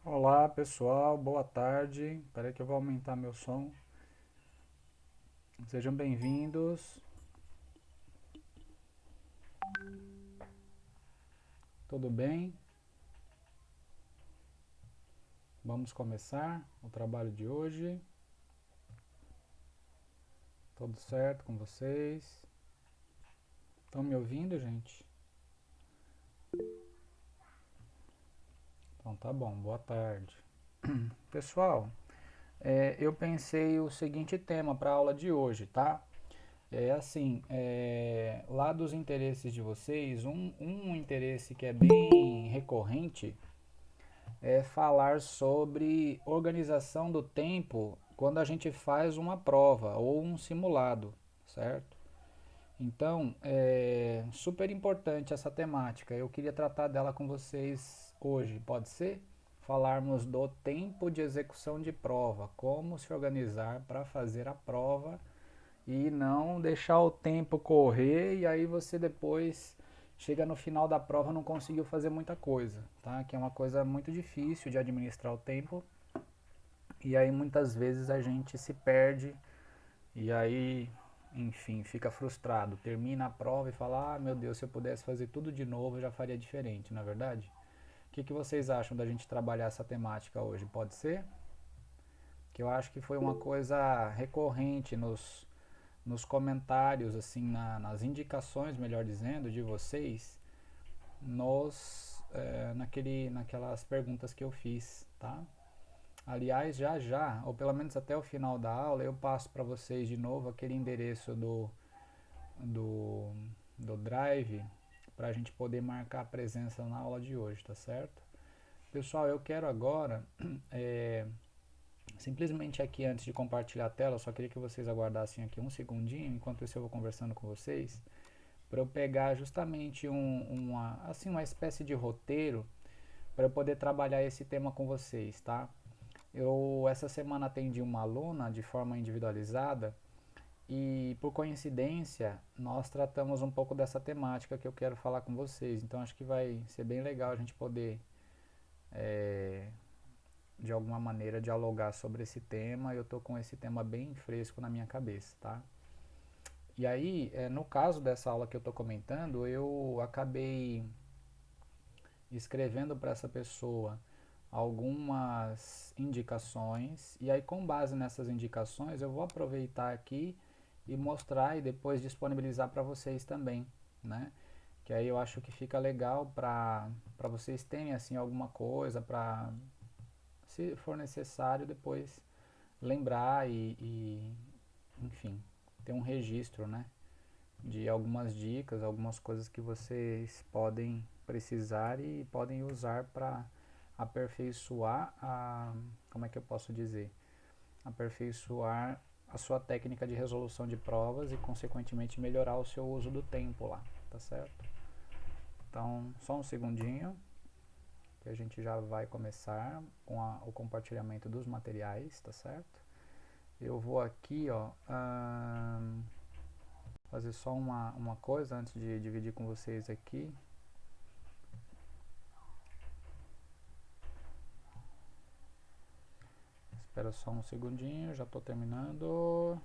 Olá pessoal, boa tarde. Espera aí que eu vou aumentar meu som. Sejam bem-vindos. Tudo bem? Vamos começar o trabalho de hoje. Tudo certo com vocês? Estão me ouvindo, gente? Então tá bom, boa tarde. Pessoal, eu pensei o seguinte tema para a aula de hoje, tá? Lá dos interesses de vocês, um interesse que é bem recorrente é falar sobre organização do tempo quando a gente faz uma prova ou um simulado, certo? Então, é super importante essa temática. Eu queria tratar dela com vocês hoje, pode ser? Falarmos do tempo de execução de prova, como se organizar para fazer a prova e não deixar o tempo correr e aí você depois chega no final da prova e não conseguiu fazer muita coisa, tá? Que é uma coisa muito difícil de administrar o tempo e aí muitas vezes a gente se perde e aí, enfim, fica frustrado, termina a prova e fala: "Ah, meu Deus, se eu pudesse fazer tudo de novo, eu já faria diferente", na é verdade? O que vocês acham da gente trabalhar essa temática hoje? Pode ser? Que eu acho que foi uma coisa recorrente nos comentários, assim, nas indicações, melhor dizendo, de vocês, naquelas perguntas que eu fiz, tá? Aliás, já já, ou pelo menos até o final da aula, eu passo para vocês de novo aquele endereço do, do Drive para a gente poder marcar a presença na aula de hoje, tá certo? Pessoal, eu quero agora, é, simplesmente aqui antes de compartilhar a tela, eu só queria que vocês aguardassem aqui um segundinho, enquanto isso eu vou conversando com vocês, para eu pegar justamente uma espécie de roteiro para eu poder trabalhar esse tema com vocês, tá? Eu essa semana atendi uma aluna de forma individualizada e por coincidência nós tratamos um pouco dessa temática que eu quero falar com vocês. Então acho que vai ser bem legal a gente poder de alguma maneira dialogar sobre esse tema. Eu tô com esse tema bem fresco na minha cabeça, tá? E aí, no caso dessa aula que eu estou comentando, eu acabei escrevendo para essa pessoa algumas indicações e aí com base nessas indicações eu vou aproveitar aqui e mostrar e depois disponibilizar para vocês também, né? Que aí eu acho que fica legal para vocês terem assim alguma coisa para, se for necessário, depois lembrar enfim, ter um registro, né? De algumas dicas, algumas coisas que vocês podem precisar e podem usar para aperfeiçoar como é que eu posso dizer? Aperfeiçoar a sua técnica de resolução de provas e consequentemente melhorar o seu uso do tempo lá, tá certo? Então, só um segundinho que a gente já vai começar com o compartilhamento dos materiais, tá certo? Eu vou aqui, ó, fazer só uma coisa antes de dividir com vocês aqui. Espera só um segundinho, já estou terminando.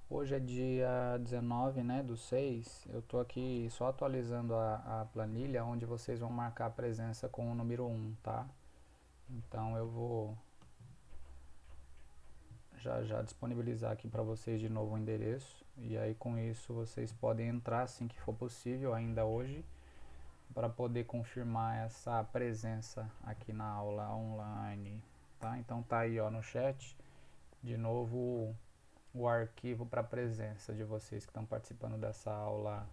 Hoje é dia 19, né, do 6. Eu estou aqui só atualizando a planilha onde vocês vão marcar a presença com o número 1, tá? Então eu vou já já disponibilizar aqui para vocês de novo o endereço. E aí com isso vocês podem entrar assim que for possível ainda hoje para poder confirmar essa presença aqui na aula online, tá? Então tá aí, ó, no chat de novo o arquivo para presença de vocês que estão participando dessa aula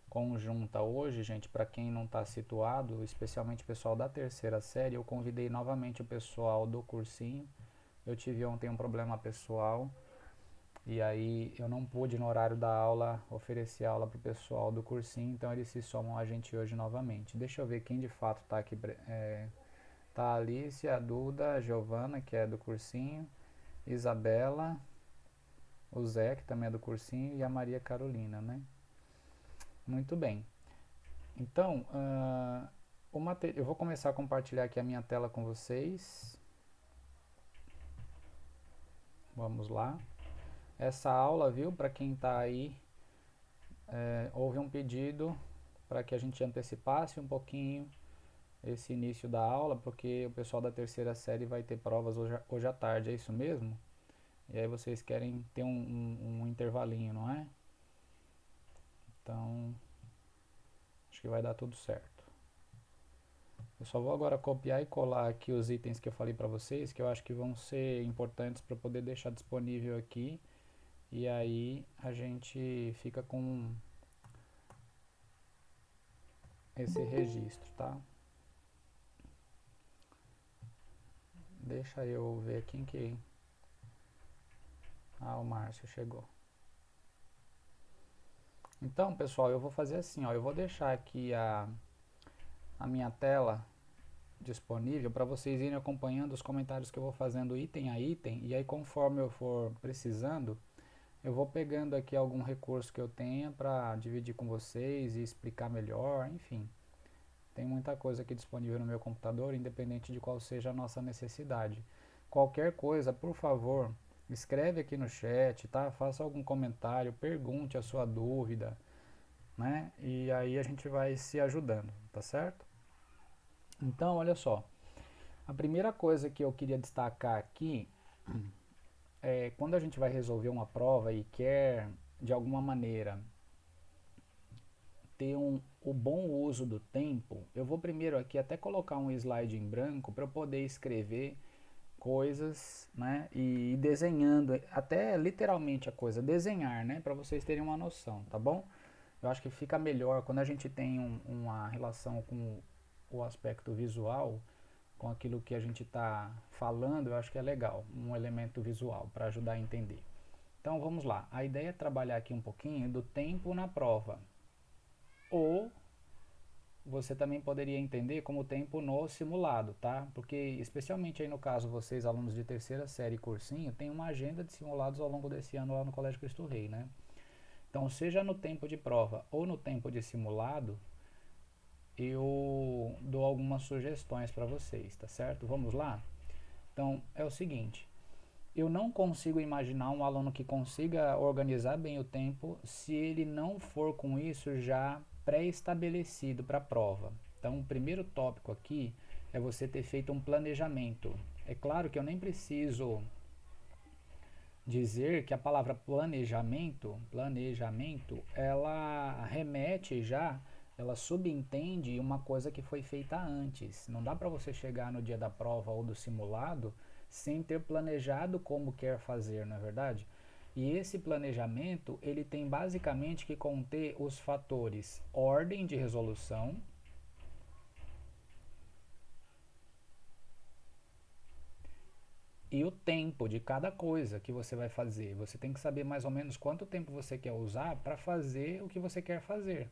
conjunta hoje, gente, para quem não está situado, especialmente o pessoal da terceira série, eu convidei novamente o pessoal do cursinho. Eu tive ontem um problema pessoal e aí eu não pude no horário da aula oferecer aula para o pessoal do cursinho, então eles se somam a gente hoje novamente. Deixa eu ver quem de fato está aqui. Tá a Alice, a Duda, a Giovana, que é do cursinho, Isabela, o Zé, que também é do cursinho, e a Maria Carolina, né? Muito bem. Então, eu vou começar a compartilhar aqui a minha tela com vocês. Vamos lá. Essa aula, viu, para quem está aí, houve um pedido para que a gente antecipasse um pouquinho esse início da aula, porque o pessoal da terceira série vai ter provas hoje à tarde, é isso mesmo? E aí vocês querem ter um intervalinho, não é? Então, acho que vai dar tudo certo. Eu só vou agora copiar e colar aqui os itens que eu falei para vocês, que eu acho que vão ser importantes para poder deixar disponível aqui. E aí a gente fica com esse registro, tá? Deixa eu ver quem que... Ah, o Márcio chegou. Então, pessoal, eu vou fazer assim, ó. Eu vou deixar aqui a minha tela disponível para vocês irem acompanhando os comentários que eu vou fazendo item a item. E aí, conforme eu for precisando, eu vou pegando aqui algum recurso que eu tenha para dividir com vocês e explicar melhor, enfim. Tem muita coisa aqui disponível no meu computador, independente de qual seja a nossa necessidade. Qualquer coisa, por favor, escreve aqui no chat, tá? Faça algum comentário, pergunte a sua dúvida, né? E aí a gente vai se ajudando, tá certo? Então, olha só. A primeira coisa que eu queria destacar aqui é quando a gente vai resolver uma prova e quer, de alguma maneira, ter o bom uso do tempo, eu vou primeiro aqui até colocar um slide em branco para eu poder escrever coisas, né, e ir desenhando, até literalmente a coisa, desenhar, né, para vocês terem uma noção, tá bom? Eu acho que fica melhor quando a gente tem uma relação com o aspecto visual, com aquilo que a gente está falando, eu acho que é legal, um elemento visual para ajudar a entender. Então vamos lá, a ideia é trabalhar aqui um pouquinho do tempo na prova, ou você também poderia entender como tempo no simulado, tá? Porque especialmente aí no caso vocês alunos de terceira série cursinho, tem uma agenda de simulados ao longo desse ano lá no Colégio Cristo Rei, né? Então, seja no tempo de prova ou no tempo de simulado, eu dou algumas sugestões para vocês, tá certo? Vamos lá? Então, é o seguinte, eu não consigo imaginar um aluno que consiga organizar bem o tempo se ele não for com isso já pré-estabelecido para a prova. Então, o primeiro tópico aqui é você ter feito um planejamento. É claro que eu nem preciso dizer que a palavra planejamento, ela remete já, ela subentende uma coisa que foi feita antes. Não dá para você chegar no dia da prova ou do simulado sem ter planejado como quer fazer, não é verdade? E esse planejamento, ele tem basicamente que conter os fatores ordem de resolução e o tempo de cada coisa que você vai fazer. Você tem que saber mais ou menos quanto tempo você quer usar para fazer o que você quer fazer.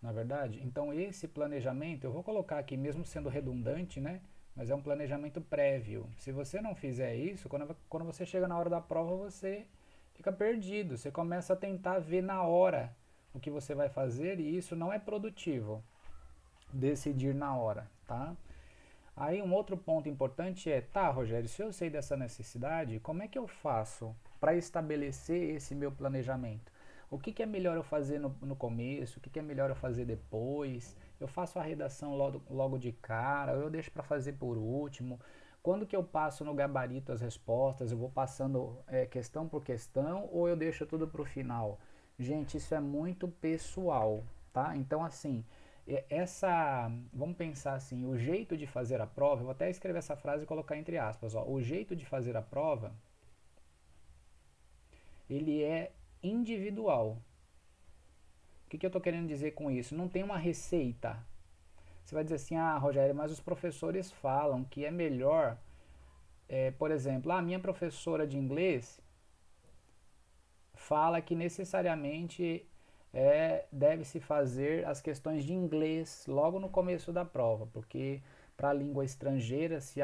Na verdade, então esse planejamento, eu vou colocar aqui mesmo sendo redundante, né? Mas é um planejamento prévio. Se você não fizer isso, quando você chega na hora da prova, você fica perdido. Você começa a tentar ver na hora o que você vai fazer e isso não é produtivo. Decidir na hora, tá? Aí um outro ponto importante é, tá, Rogério, se eu sei dessa necessidade, como é que eu faço para estabelecer esse meu planejamento? O que é melhor eu fazer no começo? O que é melhor eu fazer depois? Eu faço a redação logo de cara? Ou eu deixo para fazer por último? Quando que eu passo no gabarito as respostas? Eu vou passando questão por questão ou eu deixo tudo para o final? Gente, isso é muito pessoal, tá? Então, assim, vamos pensar assim, o jeito de fazer a prova, eu vou até escrever essa frase e colocar entre aspas, ó, o jeito de fazer a prova, ele é individual. O que eu estou querendo dizer com isso? Não tem uma receita. Você vai dizer assim, ah, Rogério, mas os professores falam que é melhor, por exemplo, a minha professora de inglês fala que necessariamente deve-se fazer as questões de inglês logo no começo da prova, porque para a língua estrangeira, se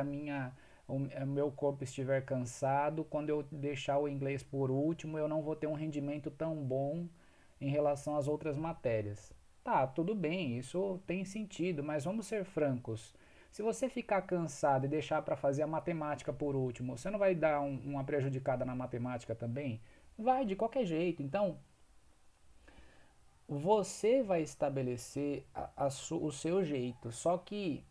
o meu corpo estiver cansado, quando eu deixar o inglês por último, eu não vou ter um rendimento tão bom em relação às outras matérias. Tá, tudo bem, isso tem sentido, mas vamos ser francos. Se você ficar cansado e deixar para fazer a matemática por último, você não vai dar uma prejudicada na matemática também? Vai, de qualquer jeito. Então, você vai estabelecer o seu jeito, só que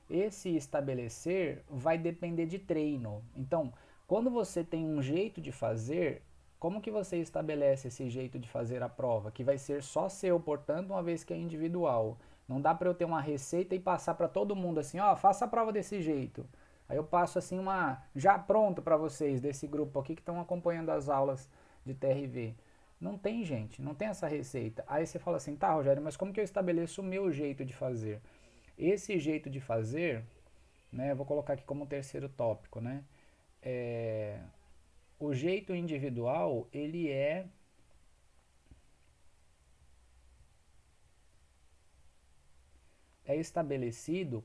esse estabelecer vai depender de treino. Então, quando você tem um jeito de fazer, como que você estabelece esse jeito de fazer a prova? Que vai ser só seu, portanto, uma vez que é individual. Não dá para eu ter uma receita e passar para todo mundo assim, ó, faça a prova desse jeito. Aí eu passo assim uma já pronto para vocês desse grupo aqui que estão acompanhando as aulas de TRV. Não tem, gente, não tem essa receita. Aí você fala assim, tá, Rogério, mas como que eu estabeleço o meu jeito de fazer? Esse jeito de fazer, né, eu vou colocar aqui como terceiro tópico, né? É, o jeito individual, ele é estabelecido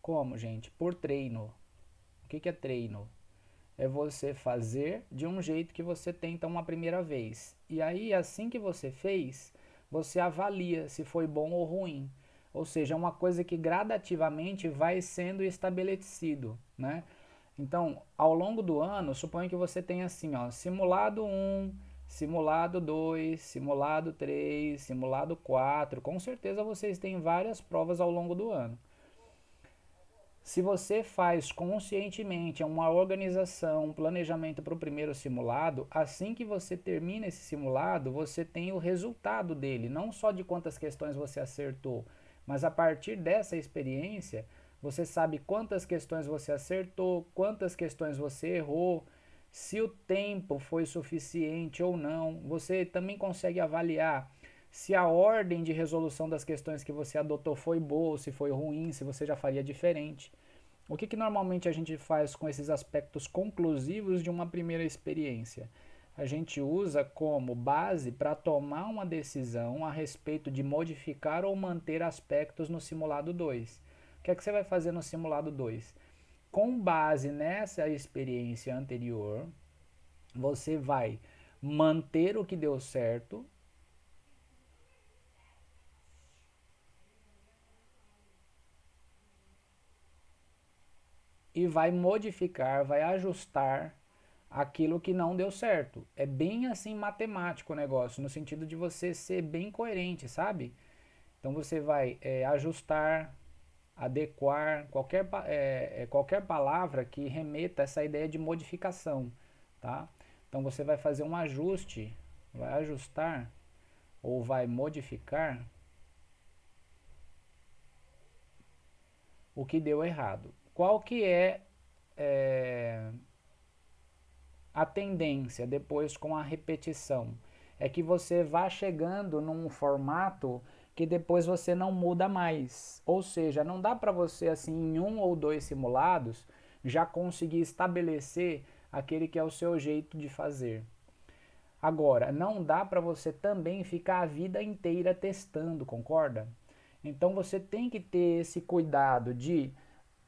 como, gente? Por treino. O que é treino? É você fazer de um jeito que você tenta uma primeira vez. E aí, assim que você fez, você avalia se foi bom ou ruim. Ou seja, é uma coisa que gradativamente vai sendo estabelecido, né? Então, ao longo do ano, suponho que você tenha assim, ó, simulado 1, simulado 2, simulado 3, simulado 4. Com certeza vocês têm várias provas ao longo do ano. Se você faz conscientemente uma organização, um planejamento para o primeiro simulado, assim que você termina esse simulado, você tem o resultado dele, não só de quantas questões você acertou, mas a partir dessa experiência, você sabe quantas questões você acertou, quantas questões você errou, se o tempo foi suficiente ou não. Você também consegue avaliar se a ordem de resolução das questões que você adotou foi boa ou se foi ruim, se você já faria diferente. O que normalmente a gente faz com esses aspectos conclusivos de uma primeira experiência? A gente usa como base para tomar uma decisão a respeito de modificar ou manter aspectos no simulado 2. O que é que você vai fazer no simulado 2? Com base nessa experiência anterior, você vai manter o que deu certo e vai modificar, vai ajustar aquilo que não deu certo. É bem assim matemático o negócio, no sentido de você ser bem coerente, sabe? Então você vai ajustar, adequar, qualquer palavra que remeta a essa ideia de modificação, tá? Então você vai fazer um ajuste, vai ajustar ou vai modificar o que deu errado. Qual que é a tendência depois com a repetição? É que você vá chegando num formato que depois você não muda mais. Ou seja, não dá para você assim em um ou dois simulados já conseguir estabelecer aquele que é o seu jeito de fazer. Agora, não dá para você também ficar a vida inteira testando, concorda? Então você tem que ter esse cuidado de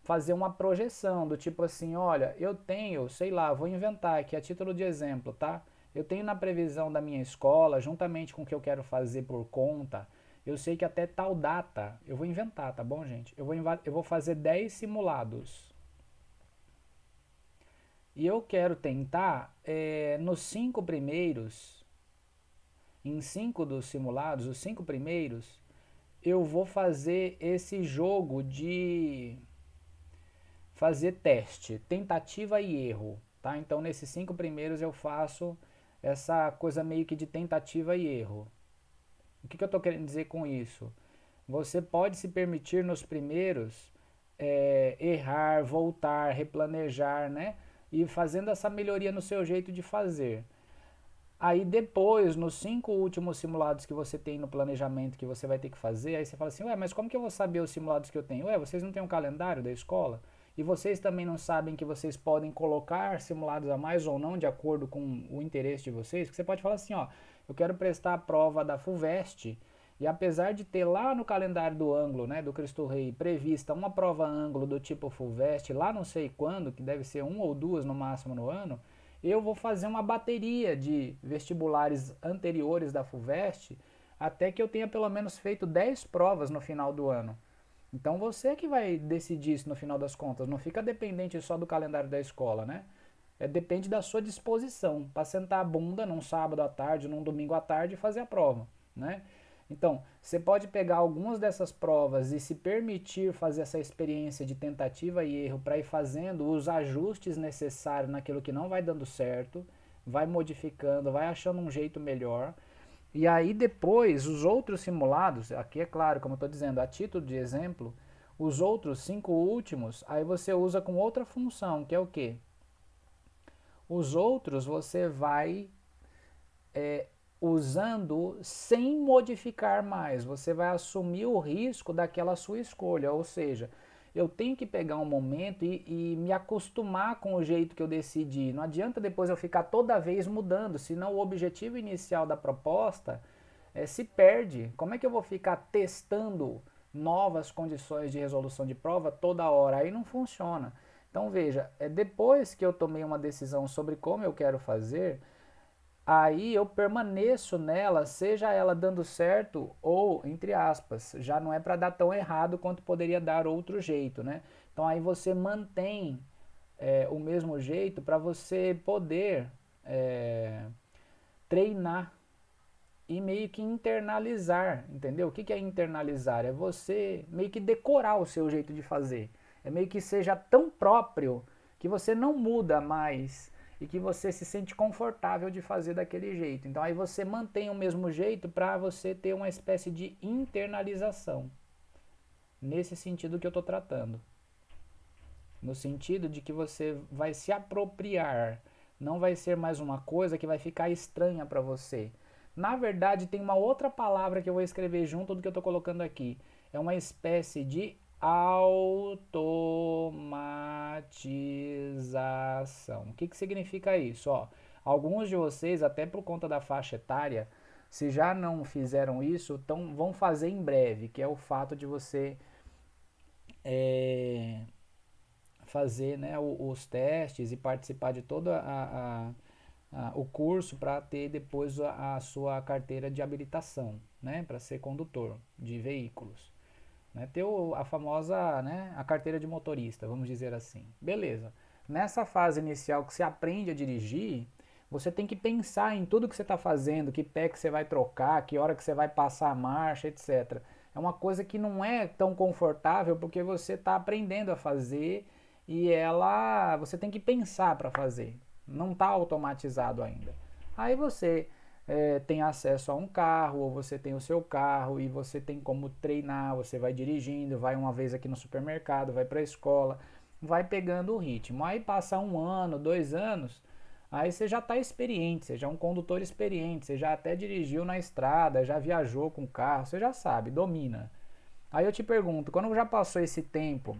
fazer uma projeção do tipo assim, olha, eu tenho, sei lá, vou inventar aqui a título de exemplo, tá? Eu tenho na previsão da minha escola, juntamente com o que eu quero fazer por conta, eu sei que até tal data, eu vou inventar, tá bom, gente? Eu vou fazer 10 simulados. E eu quero tentar, nos 5 primeiros, em 5 dos simulados, os 5 primeiros, eu vou fazer esse jogo de fazer teste, tentativa e erro, tá? Então nesses 5 primeiros eu faço essa coisa meio que de tentativa e erro. O que eu estou querendo dizer com isso? Você pode se permitir nos primeiros errar, voltar, replanejar, né? E fazendo essa melhoria no seu jeito de fazer. Aí depois, nos 5 últimos simulados que você tem no planejamento que você vai ter que fazer, aí você fala assim, ué, mas como que eu vou saber os simulados que eu tenho? Ué, vocês não têm um calendário da escola? E vocês também não sabem que vocês podem colocar simulados a mais ou não de acordo com o interesse de vocês? Que você pode falar assim, ó, eu quero prestar a prova da FUVEST e apesar de ter lá no calendário do ângulo, né, do Cristo Rei, prevista uma prova ângulo do tipo FUVEST, lá não sei quando, que deve ser 1 ou 2 no máximo no ano, eu vou fazer uma bateria de vestibulares anteriores da FUVEST até que eu tenha pelo menos feito 10 provas no final do ano. Então você que vai decidir isso no final das contas, não fica dependente só do calendário da escola, né? Depende da sua disposição para sentar a bunda num sábado à tarde, num domingo à tarde e fazer a prova, né? Então, você pode pegar algumas dessas provas e se permitir fazer essa experiência de tentativa e erro para ir fazendo os ajustes necessários naquilo que não vai dando certo, vai modificando, vai achando um jeito melhor. E aí depois, os outros simulados, aqui é claro, como eu estou dizendo, a título de exemplo, os outros 5 últimos, aí você usa com outra função, que é o quê? Os outros você vai usando sem modificar mais. Você vai assumir o risco daquela sua escolha. Ou seja, eu tenho que pegar um momento e me acostumar com o jeito que eu decidi. Não adianta depois eu ficar toda vez mudando, senão o objetivo inicial da proposta se perde. Como é que eu vou ficar testando novas condições de resolução de prova toda hora? Aí não funciona. Então veja, depois que eu tomei uma decisão sobre como eu quero fazer, aí eu permaneço nela, seja ela dando certo ou, entre aspas, já não é para dar tão errado quanto poderia dar outro jeito, né? Então aí você mantém o mesmo jeito para você poder treinar e meio que internalizar, entendeu? O que que é internalizar? É você meio que decorar o seu jeito de fazer. É meio que seja tão próprio que você não muda mais e que você se sente confortável de fazer daquele jeito. Então aí você mantém o mesmo jeito para você ter uma espécie de internalização. Nesse sentido que eu estou tratando. No sentido de que você vai se apropriar, não vai ser mais uma coisa que vai ficar estranha para você. Na verdade, tem uma outra palavra que eu vou escrever junto do que eu estou colocando aqui. É uma espécie de automatização. O que, que significa isso? Ó, alguns de vocês, até por conta da faixa etária, se já não fizeram isso, então vão fazer em breve, que é o fato de você é, fazer, né, os testes e participar de todo o curso para ter depois a sua carteira de habilitação, né, para ser condutor de veículos. Né, ter a famosa, né, a carteira de motorista, vamos dizer assim. Beleza. Nessa fase inicial que você aprende a dirigir, você tem que pensar em tudo que você está fazendo, que pé que você vai trocar, que hora que você vai passar a marcha, etc. É uma coisa que não é tão confortável porque você está aprendendo a fazer e ela você tem que pensar para fazer. Não está automatizado ainda. Aí você tem acesso a um carro, ou você tem o seu carro e você tem como treinar, você vai dirigindo, vai uma vez aqui no supermercado, vai para a escola, vai pegando o ritmo. Aí passa 1 ano, 2 anos, aí você já está experiente, você já é um condutor experiente, você já até dirigiu na estrada, já viajou com o carro, você já sabe, domina. Aí eu te pergunto, quando já passou esse tempo,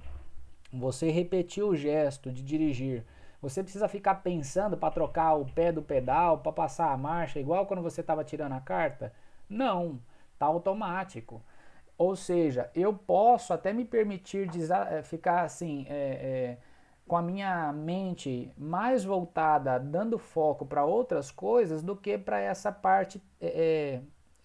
você repetiu o gesto de dirigir, você precisa ficar pensando para trocar o pé do pedal, para passar a marcha, igual quando você estava tirando a carta? Não, tá automático. Ou seja, eu posso até me permitir ficar assim, com a minha mente mais voltada, dando foco para outras coisas do que para essa parte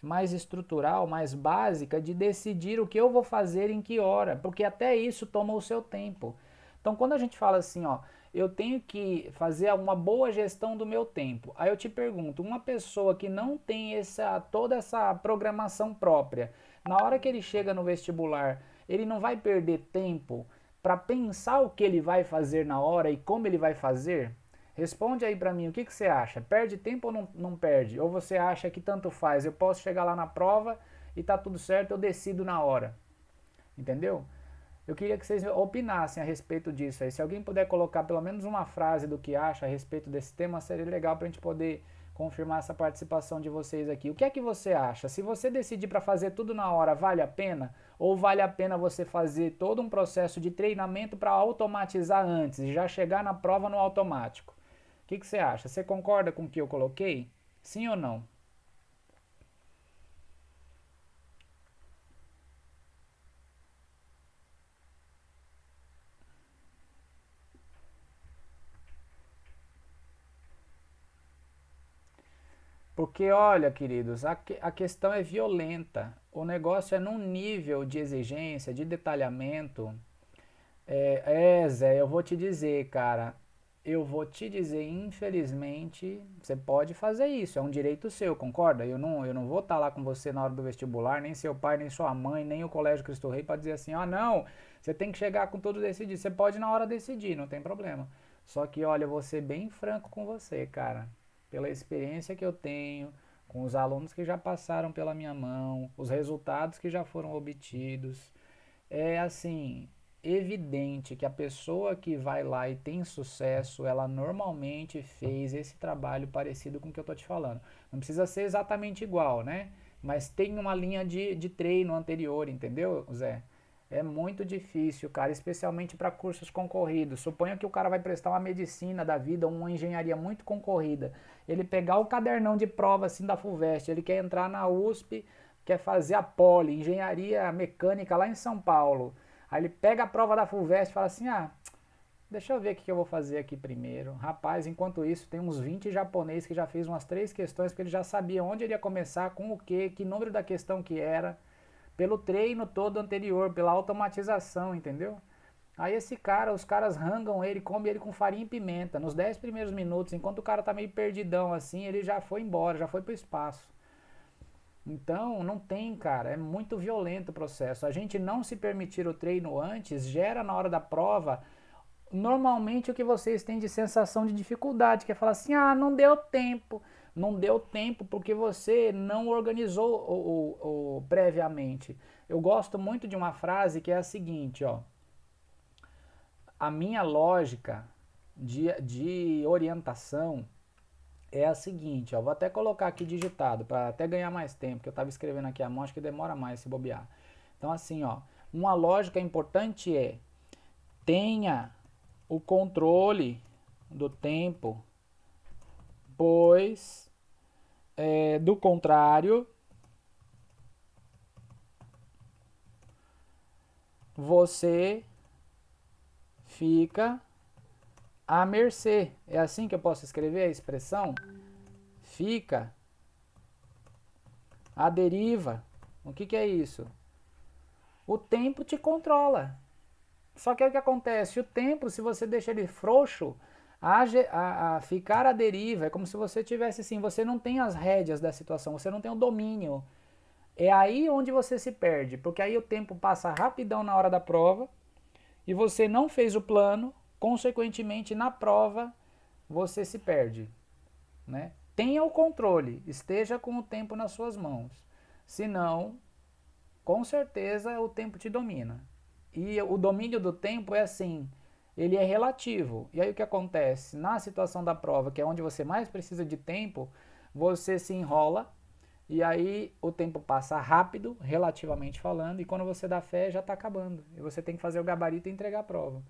mais estrutural, mais básica de decidir o que eu vou fazer em que hora, porque até isso toma o seu tempo. Então, quando a gente fala assim, ó, eu tenho que fazer uma boa gestão do meu tempo. Aí eu te pergunto, uma pessoa que não tem toda essa programação própria, na hora que ele chega no vestibular, ele não vai perder tempo para pensar o que ele vai fazer na hora e como ele vai fazer? Responde aí para mim, o que, que você acha? Perde tempo ou não perde? Ou você acha que tanto faz? Eu posso chegar lá na prova e tá tudo certo, eu decido na hora. Entendeu? Eu queria que vocês opinassem a respeito disso aí. Se alguém puder colocar pelo menos uma frase do que acha a respeito desse tema, seria legal para a gente poder confirmar essa participação de vocês aqui. O que é que você acha? Se você decidir para fazer tudo na hora, vale a pena? Ou vale a pena você fazer todo um processo de treinamento para automatizar antes e já chegar na prova no automático? O que você acha? Você concorda com o que eu coloquei? Sim ou não? Porque, olha, queridos, a questão é violenta. O negócio é num nível de exigência, de detalhamento. Zé, eu vou te dizer, cara. Eu vou te dizer, infelizmente, você pode fazer isso, é um direito seu, concorda? Eu não vou estar lá com você na hora do vestibular, nem seu pai, nem sua mãe, nem o Colégio Cristo Rei para dizer assim, ah, não, você tem que chegar com tudo decidido. Você pode na hora decidir, não tem problema. Só que, olha, eu vou ser bem franco com você, cara. Pela experiência que eu tenho, com os alunos que já passaram pela minha mão, os resultados que já foram obtidos, é assim, evidente que a pessoa que vai lá e tem sucesso, ela normalmente fez esse trabalho parecido com o que eu estou te falando. Não precisa ser exatamente igual, né? Mas tem uma linha de treino anterior, entendeu, Zé? É muito difícil, cara, especialmente para cursos concorridos. Suponha que o cara vai prestar uma medicina da vida, uma engenharia muito concorrida. Ele pegar o cadernão de prova assim da FUVEST, ele quer entrar na USP, quer fazer a Poli, engenharia mecânica lá em São Paulo. Aí ele pega a prova da FUVEST e fala assim: ah, deixa eu ver o que eu vou fazer aqui primeiro. Rapaz, enquanto isso, tem uns 20 japoneses que já fez umas 3 questões, porque ele já sabia onde ele ia começar, com o que número da questão que era, pelo treino todo anterior, pela automatização, entendeu? Aí esse cara, os caras rangam ele, comem ele com farinha e pimenta. Nos 10 primeiros minutos, enquanto o cara tá meio perdidão assim, ele já foi embora, já foi pro espaço. Então, não tem, cara, é muito violento o processo. A gente não se permitir o treino antes gera na hora da prova normalmente o que vocês têm de sensação de dificuldade, que é falar assim: ah, não deu tempo. Não deu tempo porque você não organizou o previamente. Eu gosto muito de uma frase que é a seguinte, ó. A minha lógica de orientação é a seguinte, ó, vou até colocar aqui digitado para até ganhar mais tempo, que eu estava escrevendo aqui a mão, acho que demora mais se bobear. Então assim, ó, uma lógica importante é: tenha o controle do tempo, pois do contrário você fica à mercê. É assim que eu posso escrever a expressão? Fica à deriva. O que é isso? O tempo te controla. Só que o que acontece? O tempo, se você deixa ele frouxo, a ficar à deriva, é como se você tivesse assim, você não tem as rédeas da situação, você não tem o domínio. É aí onde você se perde, porque aí o tempo passa rapidão na hora da prova e você não fez o plano, consequentemente na prova você se perde, né? Tenha o controle, esteja com o tempo nas suas mãos. Senão, com certeza o tempo te domina. E o domínio do tempo é assim, ele é relativo. E aí o que acontece? Na situação da prova, que é onde você mais precisa de tempo, você se enrola e aí o tempo passa rápido, relativamente falando, e quando você dá fé já está acabando. E você tem que fazer o gabarito e entregar a prova.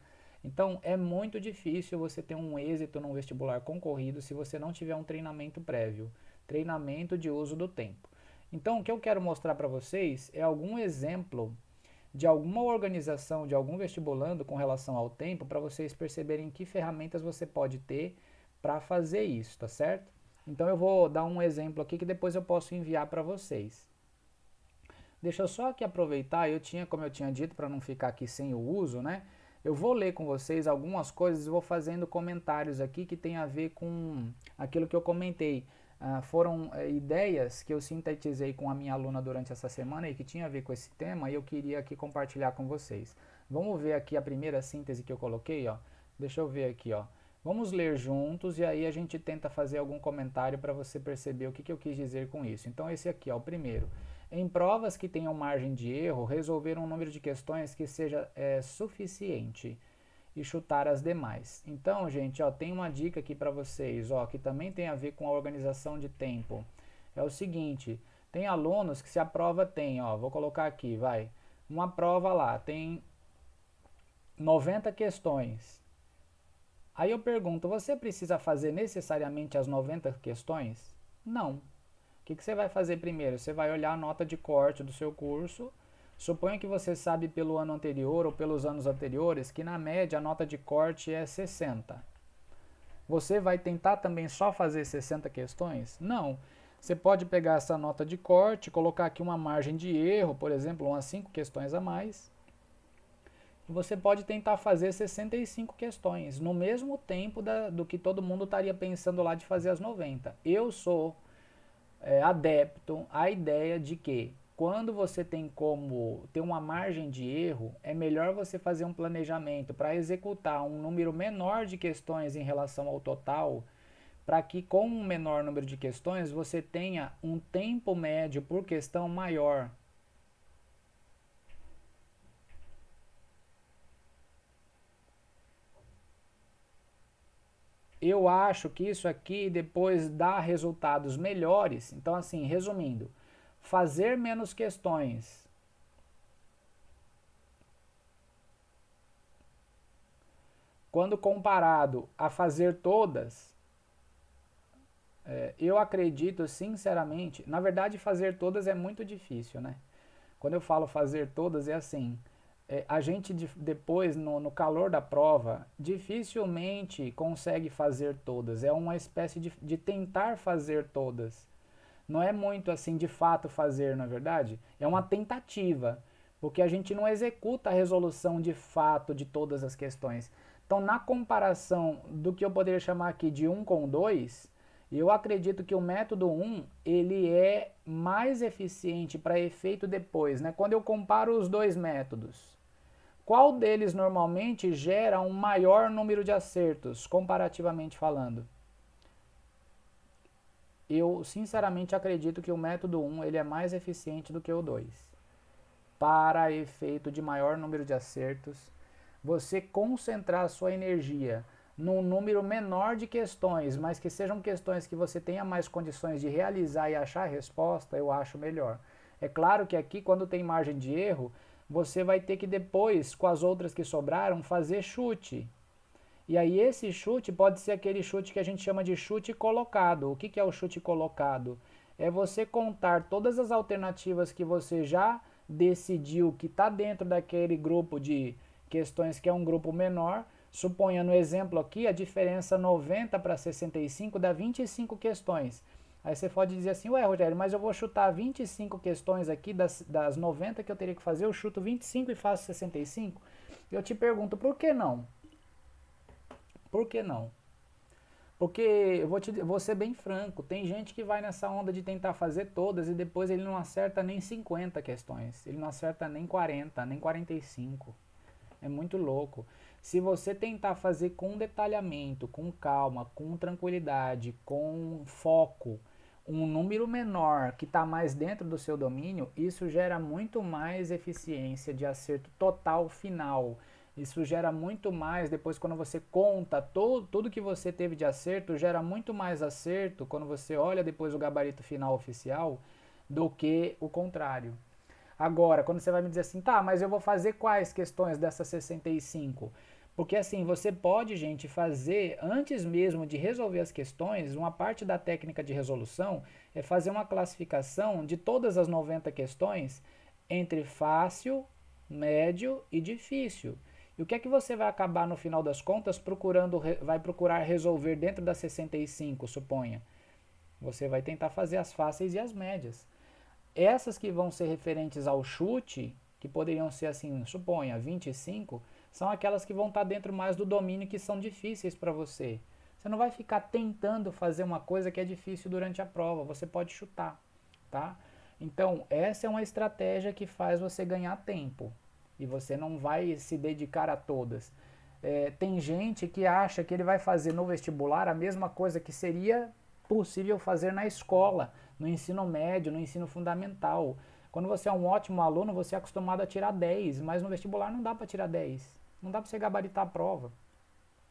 Então é muito difícil você ter um êxito num vestibular concorrido se você não tiver um treinamento prévio, treinamento de uso do tempo. Então o que eu quero mostrar para vocês é algum exemplo de alguma organização, de algum vestibulando com relação ao tempo, para vocês perceberem que ferramentas você pode ter para fazer isso, tá certo? Então eu vou dar um exemplo aqui que depois eu posso enviar para vocês. Deixa eu só aqui aproveitar, como eu tinha dito, para não ficar aqui sem o uso, né? Eu vou ler com vocês algumas coisas e vou fazendo comentários aqui que tem a ver com aquilo que eu comentei. Foram ideias que eu sintetizei com a minha aluna durante essa semana e que tinha a ver com esse tema e eu queria aqui compartilhar com vocês. Vamos ver aqui a primeira síntese que eu coloquei, ó. Deixa eu ver aqui, ó. Vamos ler juntos e aí a gente tenta fazer algum comentário para você perceber o que eu quis dizer com isso. Então esse aqui, ó, o primeiro. Em provas que tenham margem de erro, resolver um número de questões que seja suficiente. e chutar as demais. Então, gente, ó, tem uma dica aqui para vocês, ó, que também tem a ver com a organização de tempo. É o seguinte, tem alunos que se a prova tem, ó, vou colocar aqui, vai, uma prova lá, tem 90 questões. Aí eu pergunto, você precisa fazer necessariamente as 90 questões? Não. O que você vai fazer primeiro? Você vai olhar a nota de corte do seu curso. Suponha que você sabe pelo ano anterior ou pelos anos anteriores que na média a nota de corte é 60. Você vai tentar também só fazer 60 questões? Não. Você pode pegar essa nota de corte, colocar aqui uma margem de erro, por exemplo, umas 5 questões a mais. Você pode tentar fazer 65 questões no mesmo tempo do que todo mundo estaria pensando lá de fazer as 90. Eu sou adepto à ideia de que quando você tem como ter uma margem de erro, é melhor você fazer um planejamento para executar um número menor de questões em relação ao total, para que com um menor número de questões você tenha um tempo médio por questão maior. Eu acho que isso aqui depois dá resultados melhores. Então, assim, resumindo, fazer menos questões quando comparado a fazer todas, eu acredito sinceramente, na verdade fazer todas é muito difícil, né? Quando eu falo fazer todas é assim, a gente depois no calor da prova dificilmente consegue fazer todas, é uma espécie de tentar fazer todas. Não é muito assim de fato fazer, na verdade, é uma tentativa, porque a gente não executa a resolução de fato de todas as questões. Então, na comparação do que eu poderia chamar aqui de 1 com 2, eu acredito que o método 1 ele é mais eficiente para efeito depois, né? Quando eu comparo os dois métodos, qual deles normalmente gera um maior número de acertos, comparativamente falando? Eu sinceramente acredito que o método 1 ele é mais eficiente do que o 2. Para efeito de maior número de acertos, você concentrar a sua energia num número menor de questões, mas que sejam questões que você tenha mais condições de realizar e achar a resposta, eu acho melhor. É claro que aqui, quando tem margem de erro, você vai ter que depois, com as outras que sobraram, fazer chute. E aí esse chute pode ser aquele chute que a gente chama de chute colocado. O que é o chute colocado? É você contar todas as alternativas que você já decidiu que está dentro daquele grupo de questões que é um grupo menor. Suponha no exemplo aqui a diferença 90 para 65 dá 25 questões. Aí você pode dizer assim, ué Rogério, mas eu vou chutar 25 questões aqui das 90 que eu teria que fazer, eu chuto 25 e faço 65? Eu te pergunto, por que não? Por que não? Porque vou ser bem franco, tem gente que vai nessa onda de tentar fazer todas e depois ele não acerta nem 50 questões, ele não acerta nem 40, nem 45. É muito louco. Se você tentar fazer com detalhamento, com calma, com tranquilidade, com foco, um número menor que está mais dentro do seu domínio, isso gera muito mais eficiência de acerto total final. Isso gera muito mais, depois quando você conta tudo que você teve de acerto, gera muito mais acerto quando você olha depois o gabarito final oficial do que o contrário. Agora, quando você vai me dizer assim, tá, mas eu vou fazer quais questões dessas 65? Porque assim, você pode, gente, fazer, antes mesmo de resolver as questões, uma parte da técnica de resolução é fazer uma classificação de todas as 90 questões entre fácil, médio e difícil. E o que é que você vai acabar no final das contas vai procurar resolver dentro das 65, suponha? Você vai tentar fazer as fáceis e as médias. Essas que vão ser referentes ao chute, que poderiam ser assim, suponha, 25, são aquelas que vão estar dentro mais do domínio que são difíceis para você. Você não vai ficar tentando fazer uma coisa que é difícil durante a prova, você pode chutar, tá? Então, essa é uma estratégia que faz você ganhar tempo e você não vai se dedicar a todas. Tem gente que acha que ele vai fazer no vestibular a mesma coisa que seria possível fazer na escola, no ensino médio, no ensino fundamental. Quando você é um ótimo aluno, você é acostumado a tirar 10, mas no vestibular não dá para tirar 10. Não dá para você gabaritar a prova,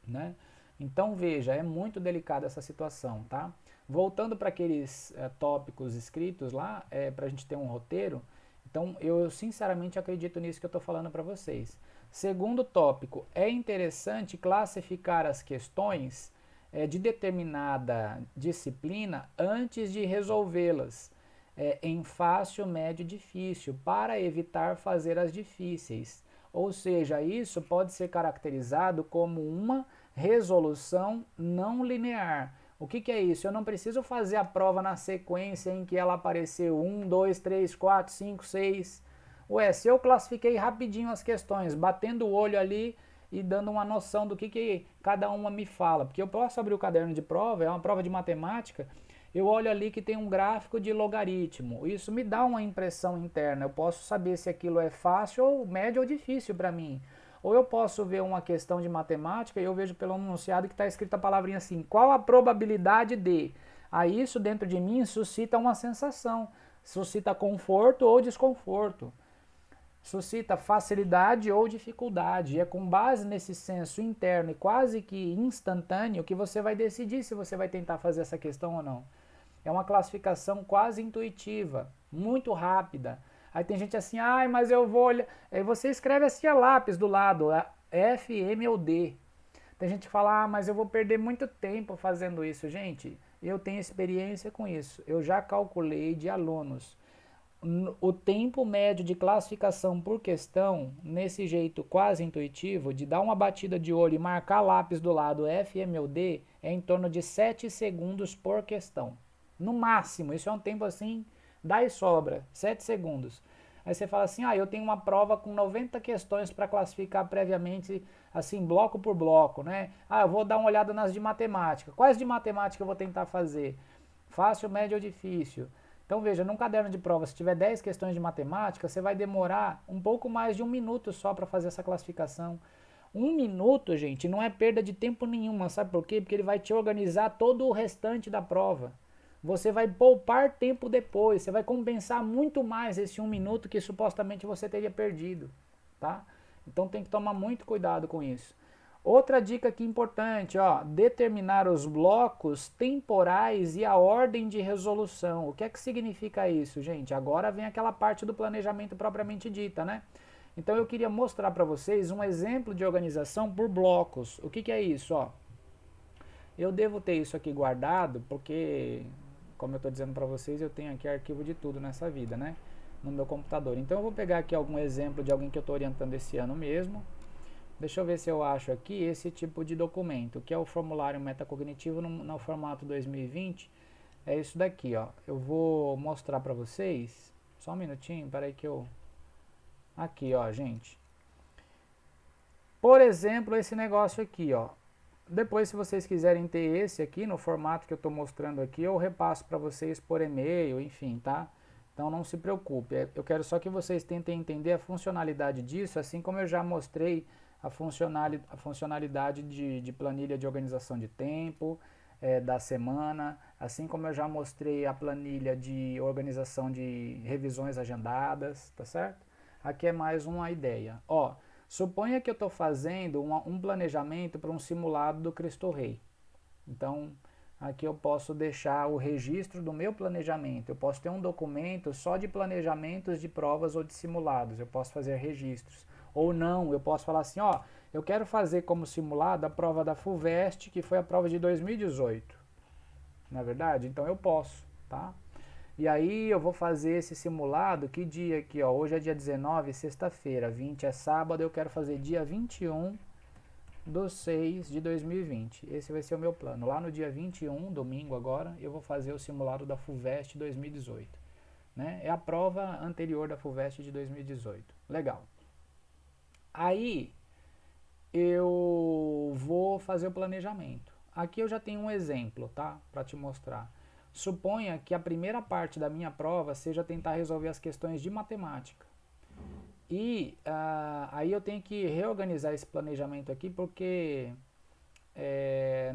né? Então veja, é muito delicada essa situação, tá? Voltando para aqueles tópicos escritos lá, para a gente ter um roteiro, então eu sinceramente acredito nisso que eu estou falando para vocês. Segundo tópico, é interessante classificar as questões de determinada disciplina antes de resolvê-las em fácil, médio e difícil, para evitar fazer as difíceis. Ou seja, isso pode ser caracterizado como uma resolução não linear. O que é isso? Eu não preciso fazer a prova na sequência em que ela apareceu 1, 2, 3, 4, 5, 6. Ué, se eu classifiquei rapidinho as questões, batendo o olho ali e dando uma noção do que cada uma me fala. Porque eu posso abrir o caderno de prova, é uma prova de matemática, eu olho ali que tem um gráfico de logaritmo. Isso me dá uma impressão interna. Eu posso saber se aquilo é fácil, ou médio ou difícil para mim. Ou eu posso ver uma questão de matemática e eu vejo pelo enunciado que está escrita a palavrinha assim, qual a probabilidade de? Aí isso dentro de mim suscita uma sensação, suscita conforto ou desconforto, suscita facilidade ou dificuldade. E é com base nesse senso interno e quase que instantâneo que você vai decidir se você vai tentar fazer essa questão ou não. É uma classificação quase intuitiva, muito rápida. Aí tem gente assim, ai, mas eu vou olhar. Aí você escreve assim a lápis do lado, F, M ou D. Tem gente que fala, ah, mas eu vou perder muito tempo fazendo isso. Gente, eu tenho experiência com isso. Eu já calculei de alunos o tempo médio de classificação por questão, nesse jeito quase intuitivo, de dar uma batida de olho e marcar lápis do lado F, M ou D, é em torno de 7 segundos por questão. No máximo, isso é um tempo assim, dá e sobra, 7 segundos. Aí você fala assim, ah, eu tenho uma prova com 90 questões para classificar previamente, assim, bloco por bloco, né? Ah, eu vou dar uma olhada nas de matemática. Quais de matemática eu vou tentar fazer? Fácil, médio ou difícil? Então veja, num caderno de prova, se tiver 10 questões de matemática, você vai demorar um pouco mais de 1 minuto só para fazer essa classificação. 1 minuto, gente, não é perda de tempo nenhuma, sabe por quê? Porque ele vai te organizar todo o restante da prova. Você vai poupar tempo depois, você vai compensar muito mais esse 1 minuto que supostamente você teria perdido, tá? Então tem que tomar muito cuidado com isso. Outra dica aqui importante, ó, determinar os blocos temporais e a ordem de resolução. O que é que significa isso, gente? Agora vem aquela parte do planejamento propriamente dita, né? Então eu queria mostrar para vocês um exemplo de organização por blocos. O que é isso, ó? Eu devo ter isso aqui guardado porque, como eu estou dizendo para vocês, eu tenho aqui arquivo de tudo nessa vida, né? No meu computador. Então eu vou pegar aqui algum exemplo de alguém que eu estou orientando esse ano mesmo. Deixa eu ver se eu acho aqui esse tipo de documento, que é o formulário metacognitivo no formato 2020. É isso daqui, ó. Eu vou mostrar para vocês. Só um minutinho, peraí que eu... Aqui, ó, gente. Por exemplo, esse negócio aqui, ó. Depois, se vocês quiserem ter esse aqui no formato que eu estou mostrando aqui, eu repasso para vocês por e-mail, enfim, tá? Então não se preocupe. Eu quero só que vocês tentem entender a funcionalidade disso, assim como eu já mostrei a funcionalidade de planilha de organização de tempo, da semana, assim como eu já mostrei a planilha de organização de revisões agendadas, tá certo? Aqui é mais uma ideia. Ó, suponha que eu estou fazendo um planejamento para um simulado do Cristo Rei. Então, aqui eu posso deixar o registro do meu planejamento. Eu posso ter um documento só de planejamentos de provas ou de simulados. Eu posso fazer registros. Ou não, eu posso falar assim, ó, eu quero fazer como simulado a prova da FUVEST, que foi a prova de 2018. Não é verdade? Então eu posso, tá? E aí eu vou fazer esse simulado, que dia aqui, ó, hoje é dia 19, sexta-feira, 20 é sábado, eu quero fazer dia 21/6/2020. Esse vai ser o meu plano. Lá no dia 21, domingo agora, eu vou fazer o simulado da FUVEST 2018. Né? É a prova anterior da FUVEST de 2018. Legal. Aí eu vou fazer o planejamento. Aqui eu já tenho um exemplo, tá? Para te mostrar. Suponha que a primeira parte da minha prova seja tentar resolver as questões de matemática. E aí eu tenho que reorganizar esse planejamento aqui porque,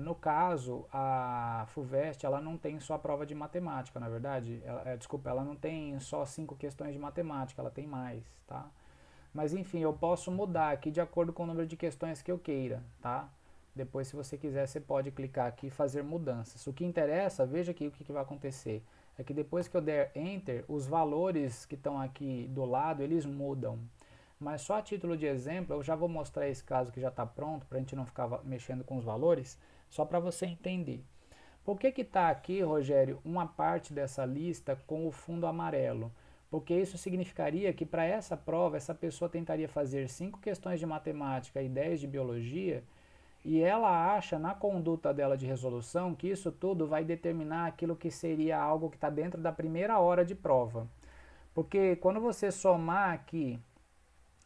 no caso, a FUVEST ela não tem só a prova de matemática, na verdade. Desculpa, ela não tem só 5 questões de matemática, ela tem mais, tá? Mas enfim, eu posso mudar aqui de acordo com o número de questões que eu queira, tá? Depois, se você quiser, você pode clicar aqui e fazer mudanças. O que interessa, veja aqui o que vai acontecer. É que depois que eu der Enter, os valores que estão aqui do lado, eles mudam. Mas só a título de exemplo, eu já vou mostrar esse caso que já está pronto, para a gente não ficar mexendo com os valores, só para você entender. Por que está aqui, Rogério, uma parte dessa lista com o fundo amarelo? Porque isso significaria que para essa prova, essa pessoa tentaria fazer 5 questões de matemática e 10 de biologia, e ela acha na conduta dela de resolução que isso tudo vai determinar aquilo que seria algo que está dentro da primeira hora de prova. Porque quando você somar aqui,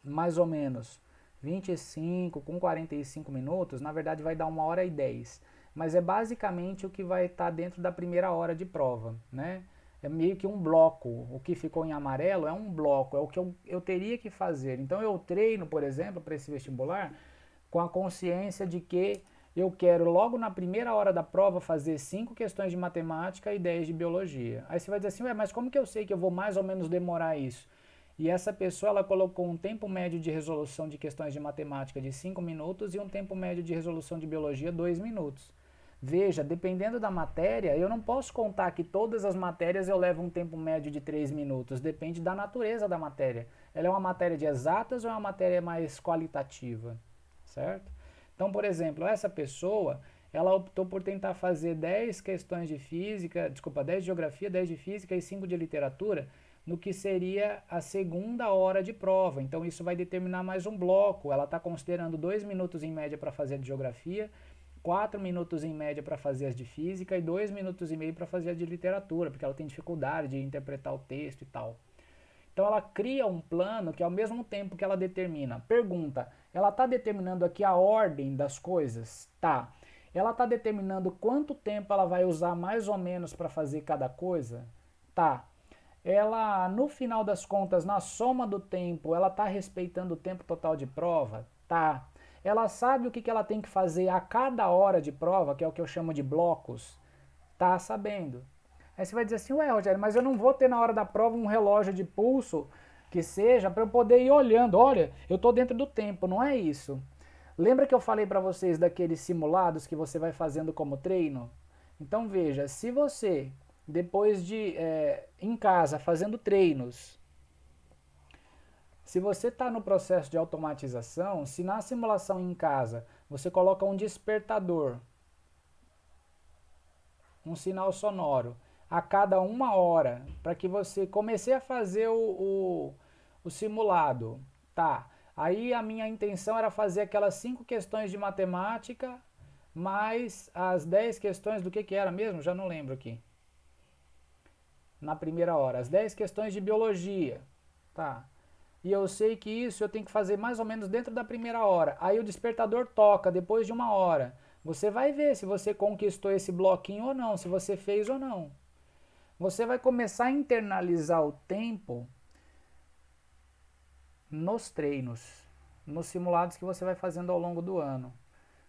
mais ou menos, 25 com 45 minutos, na verdade vai dar 1h10. Mas é basicamente o que vai estar dentro da primeira hora de prova, né? É meio que um bloco. O que ficou em amarelo é um bloco, é o que eu teria que fazer. Então eu treino, por exemplo, para esse vestibular, com a consciência de que eu quero logo na primeira hora da prova fazer 5 questões de matemática e 10 de biologia. Aí você vai dizer assim, ué, mas como que eu sei que eu vou mais ou menos demorar isso? E essa pessoa ela colocou um tempo médio de resolução de questões de matemática de 5 minutos e um tempo médio de resolução de biologia 2 minutos. Veja, dependendo da matéria, eu não posso contar que todas as matérias eu levo um tempo médio de 3 minutos. Depende da natureza da matéria. Ela é uma matéria de exatas ou é uma matéria mais qualitativa? Certo? Então, por exemplo, essa pessoa, ela optou por tentar fazer 10 questões de física, 10 de geografia, 10 de física e 5 de literatura, no que seria a segunda hora de prova. Então, isso vai determinar mais um bloco. Ela está considerando 2 minutos em média para fazer a de geografia, 4 minutos em média para fazer as de física e 2 minutos e meio para fazer a de literatura, porque ela tem dificuldade de interpretar o texto e tal. Então ela cria um plano que ao mesmo tempo que ela determina. Pergunta, ela está determinando aqui a ordem das coisas? Tá. Ela está determinando quanto tempo ela vai usar mais ou menos para fazer cada coisa? Tá. Ela, no final das contas, na soma do tempo, ela está respeitando o tempo total de prova? Tá. Ela sabe o que ela tem que fazer a cada hora de prova, que é o que eu chamo de blocos? Tá sabendo. Aí você vai dizer assim, ué, Rogério, mas eu não vou ter na hora da prova um relógio de pulso que seja para eu poder ir olhando. Olha, eu estou dentro do tempo, não é isso. Lembra que eu falei para vocês daqueles simulados que você vai fazendo como treino? Então veja, se você, depois de, em casa, fazendo treinos, se você está no processo de automatização, se na simulação em casa você coloca um despertador, um sinal sonoro, a cada 1 hora, para que você comece a fazer o simulado, tá? Aí a minha intenção era fazer aquelas 5 questões de matemática, mais as 10 questões do que era mesmo? Já não lembro aqui. Na primeira hora, as 10 questões de biologia, tá? E eu sei que isso eu tenho que fazer mais ou menos dentro da primeira hora. Aí o despertador toca depois de 1 hora. Você vai ver se você conquistou esse bloquinho ou não, se você fez ou não. Você vai começar a internalizar o tempo nos treinos, nos simulados que você vai fazendo ao longo do ano.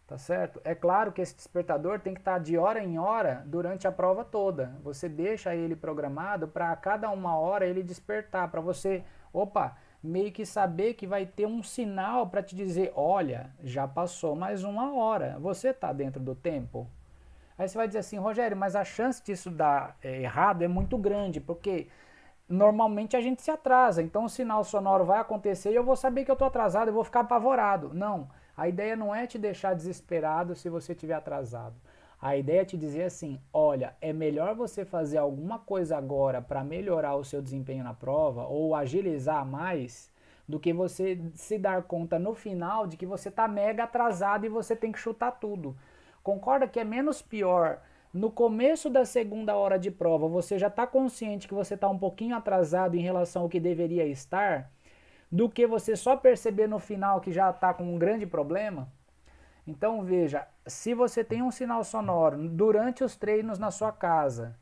Tá certo? É claro que esse despertador tem que estar de hora em hora durante a prova toda. Você deixa ele programado para a cada 1 hora ele despertar, para você, meio que saber que vai ter um sinal para te dizer, olha, já passou mais 1 hora, você está dentro do tempo? Aí você vai dizer assim, Rogério, mas a chance disso dar errado é muito grande, porque normalmente a gente se atrasa, então o sinal sonoro vai acontecer e eu vou saber que eu estou atrasado, eu vou ficar apavorado. Não, a ideia não é te deixar desesperado se você estiver atrasado. A ideia é te dizer assim, olha, é melhor você fazer alguma coisa agora para melhorar o seu desempenho na prova ou agilizar mais do que você se dar conta no final de que você está mega atrasado e você tem que chutar tudo. Concorda que é menos pior no começo da segunda hora de prova você já está consciente que você está um pouquinho atrasado em relação ao que deveria estar, do que você só perceber no final que já está com um grande problema? Então veja, se você tem um sinal sonoro durante os treinos na sua casa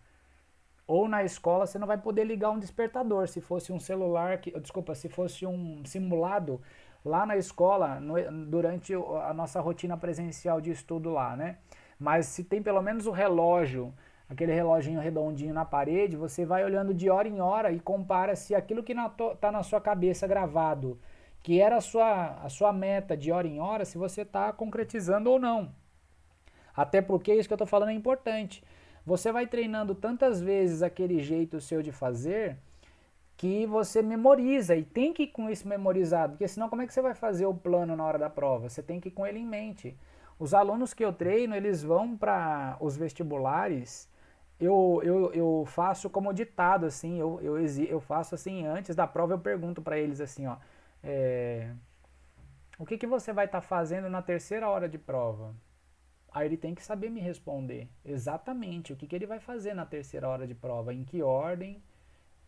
ou na escola, você não vai poder ligar um despertador. Se fosse um celular, se fosse um simulado lá na escola, durante a nossa rotina presencial de estudo lá, né? Mas se tem pelo menos o relógio, aquele reloginho redondinho na parede, você vai olhando de hora em hora e compara se aquilo que está na sua cabeça gravado, que era a sua meta de hora em hora, se você está concretizando ou não. Até porque isso que eu estou falando é importante. Você vai treinando tantas vezes aquele jeito seu de fazer que você memoriza e tem que ir com isso memorizado, porque senão como é que você vai fazer o plano na hora da prova? Você tem que ir com ele em mente. Os alunos que eu treino, eles vão para os vestibulares, eu faço como ditado, assim, eu faço assim, antes da prova eu pergunto para eles assim, ó, é, o que você vai estar fazendo na terceira hora de prova? Aí ele tem que saber me responder exatamente o que ele vai fazer na terceira hora de prova, em que ordem,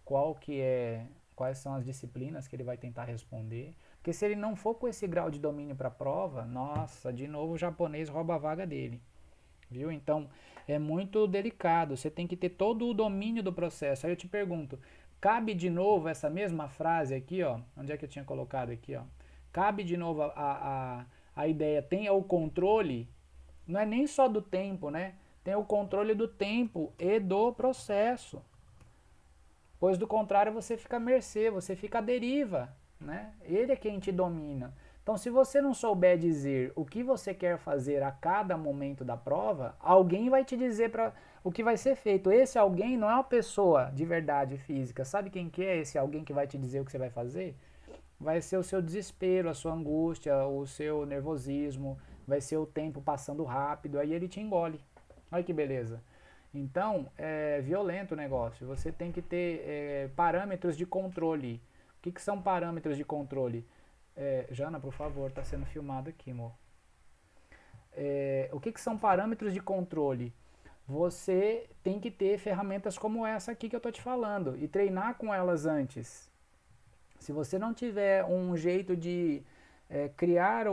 qual que é, quais são as disciplinas que ele vai tentar responder. Porque se ele não for com esse grau de domínio para a prova, nossa, de novo o japonês rouba a vaga dele, viu? Então é muito delicado. Você tem que ter todo o domínio do processo. Aí eu te pergunto, cabe de novo essa mesma frase aqui, ó? Onde é que eu tinha colocado aqui, ó? Cabe de novo a ideia, tenha o controle, não é nem só do tempo, né? Tem o controle do tempo e do processo. Pois do contrário você fica à mercê, você fica à deriva, né? Ele é quem te domina. Então, se você não souber dizer o que você quer fazer a cada momento da prova, alguém vai te dizer para o que vai ser feito. Esse alguém não é uma pessoa de verdade física. Sabe quem que é esse alguém que vai te dizer o que você vai fazer? Vai ser o seu desespero, a sua angústia, o seu nervosismo, vai ser o tempo passando rápido, aí ele te engole. Olha que beleza. Então, é violento o negócio. Você tem que ter parâmetros de controle. O que são parâmetros de controle? Jana, por favor, está sendo filmado aqui, amor. O que são parâmetros de controle? Você tem que ter ferramentas como essa aqui que eu estou te falando e treinar com elas antes. Se você não tiver um jeito de criar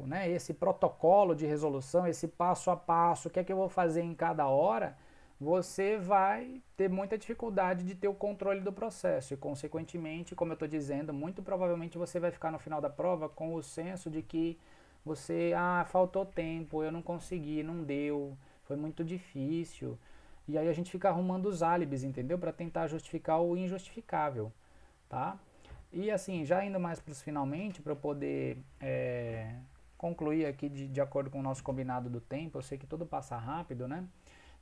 né, esse protocolo de resolução, esse passo a passo, o que é que eu vou fazer em cada hora, você vai ter muita dificuldade de ter o controle do processo e, consequentemente, como eu estou dizendo, muito provavelmente você vai ficar no final da prova com o senso de que você, faltou tempo, eu não consegui, não deu, foi muito difícil. E aí a gente fica arrumando os álibis, entendeu? Para tentar justificar o injustificável, tá? E assim, já indo mais para os finalmente, para eu poder concluir aqui de acordo com o nosso combinado do tempo, eu sei que tudo passa rápido, né?